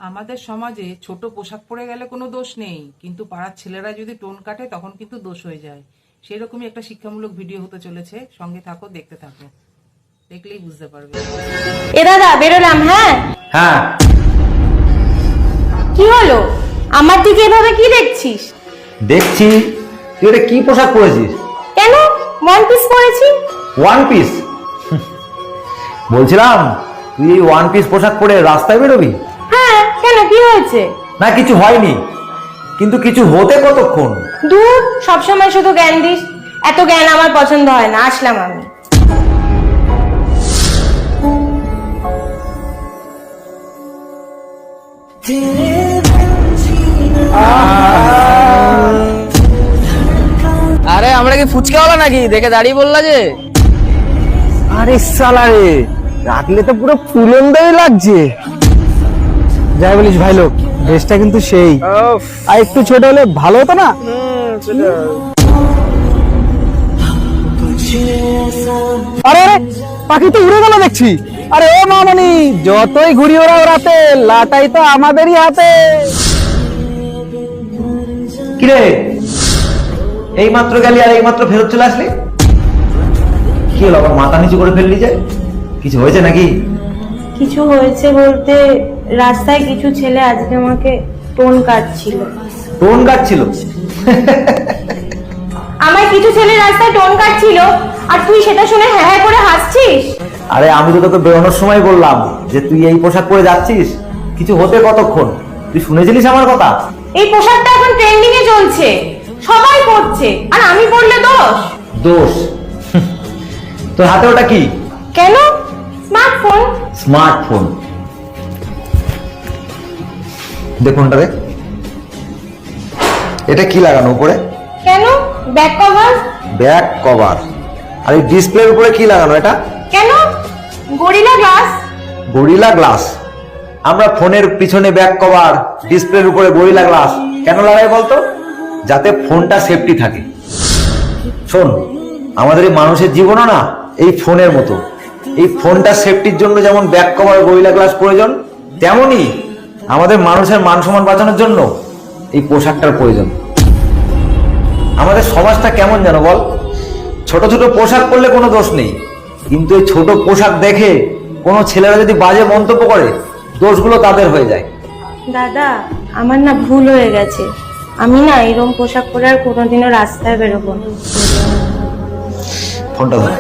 আমাদের সমাজে ছোট পোশাক পরে গেলে কোনো দোষ নেই, কিন্তু পাড়ার ছেলেরা যদি টোন কাটে তখন কিন্তু দোষ হয়ে যায়। সেরকমই একটা শিক্ষামূলক ভিডিও হতে চলেছে, সঙ্গে থাকো, দেখতে থাকো, দেখলেই বুঝতে পারবে। এ দাদা, বেরোলাম। হ্যাঁ হ্যাঁ, কি হলো? আমার দিকে এভাবে কি দেখছিস? দেখছি তুই এটা কি পোশাক পরেছিস। কেন? ওয়ান পিস পরেছি। One piece? বলছিলাম তুই এই ওয়ান পিস পোশাক পরে রাস্তায় বেরোবি? হ্যাঁ, কেন, কি হয়েছে? না, কিছু হয়নি, কিন্তু কিছু হতে কতক্ষণ? দূর, সবসময় শুধু জ্ঞান দিস। এত জ্ঞান আমার পছন্দ হয় না, আসলাম আমি। আরে আমরা কি ফুচকাওয়ালা নাকি? দেখে দাঁড়িয়ে বললা যে। আরে সালা রে, রাখলে তো পুরো ফুলন্দই লাগছে। যাই বলিস ভাই লোক, ড্রেসটা কিন্তু সেই। আর একটু ছোট হলে ভালো হতো না? আরে আরে, পাখি তো উড়ে গেল দেখছি। আরে ও মামনি, যতই ঘুরি ওরা ওরাতে, লাটাই তো আমাদেরই হাতে। কিরে, এই মাত্র গেলি আর এই মাত্র ফেরত চলে আসলি? কি হলো, আবার মাথা নিচু করে ফেললি যে? কিছু হয়েছে নাকি? কিছু হয়েছে বলতে, রাস্তায় কিছু ছেলে আজকে আমাকে টোন কাটছিল। টোন কাটছিল? আমার কিছু ছেলে রাস্তায় টোন কাটছিল, আর তুই সেটা শুনে হ্যাঁ হ্যাঁ করে হাসছিস। আরে আমি তো তোকে বেরোনোর সময় বললাম যে তুই এই পোশাক পরে যাচ্ছিস, কিছু হতে কতক্ষণ? তুই শুনেছিলিস আমার কথা? এই পোশাকটা এখন ট্রেন্ডিং এ চলছে, সবাই পরছে, আর আমি পরলে দোষ? দোষ? তোর হাতে ওটা কি? কেন? স্মার্টফোন। স্মার্টফোন? দেখুন ওটা, দেখ, এটা কি লাগানো উপরে? কেন? Back cover. Back cover? আর এই ডিসপ্লের উপরে কি লাগানো এটা? কেন? Gorilla Glass. Gorilla Glass? আমরা ফোনের পিছনে ব্যাক কভার, ডিসপ্লের উপরে গরিলা গ্লাস কেন লাগাই বলতো? যাতে ফোনটা সেফটি থাকে। শোন, আমাদের এই মানুষের জীবনও না এই ফোনের মতো। এই ফোনটা সেফটির জন্য যেমন ব্যাক কভার গরিলা গ্লাস প্রয়োজন, তেমনি আমাদের মানুষের মান সম্মান বাঁচানোর জন্য এই পোশাকটার প্রয়োজন। আমাদের সমাজটা কেমন যেন বল? ছোট ছোট পোশাক পরলে কোনো দোষ নেই, কিন্তু এই ছোট পোশাক দেখে কোনো ছেলেরা যদি বাজে মন্তব্য করে, দোষগুলো তাদের হয়ে যায়। দাদা, আমার না ভুল হয়ে গেছে। আমি না এরকম পোশাক পরে আর কোনোদিনও রাস্তায় বেরোবো না। ফোনটা ধর।